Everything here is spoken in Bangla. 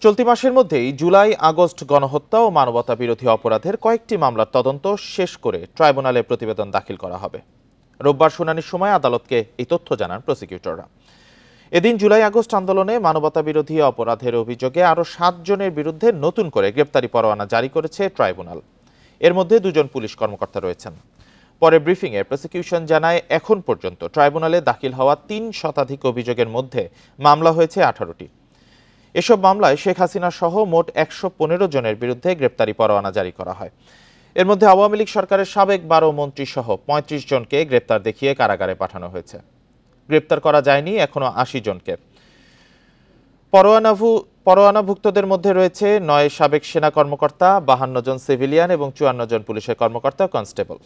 চলতি মাসের মধ্যেই জুলাই আগস্ট গণহত্যা ও মানবতা বিরোধী অপরাধের কয়েকটি মামলার তদন্ত শেষ করে ট্রাইব্যুনালে প্রতিবেদন দাখিল করা হবে। রোববার শুনানির সময় আদালতকে এই তথ্য জানান প্রসিকিউটররা। এদিন জুলাই আগস্ট আন্দোলনে মানবতা বিরোধী অপরাধের অভিযোগে আরও ৭ জনের বিরুদ্ধে নতুন করে গ্রেপ্তারি পরোয়ানা জারি করেছে ট্রাইব্যুনাল। এর মধ্যে ২ জন পুলিশ কর্মকর্তা রয়েছেন। পরে ব্রিফিংয়ে প্রসিকিউশন জানায়, এখন পর্যন্ত ট্রাইব্যুনালে দাখিল হওয়া ৩ শতাধিক অভিযোগের মধ্যে মামলা হয়েছে ১৮টি। এসব মামলায় শেখ হাসিনা সহ মোট ১১৫ জনের বিরুদ্ধে গ্রেপ্তারি পরোয়ানা জারি করা হয়। এর মধ্যে আওয়ামী লীগ সরকারের সাবেক ১২ মন্ত্রী সহ ৩৫ জনকে গ্রেপ্তার দেখিয়ে কারাগারে পাঠানো হয়েছে। গ্রেপ্তার করা যায়নি এখনো ৮০ জনকে। পরোয়ানাভুক্তদের মধ্যে রয়েছে ৯ সাবেক সেনা কর্মকর্তা, ৫২ জন সিভিলিয়ান এবং ৫৪ জন পুলিশের কর্মকর্তা কনস্টেবল।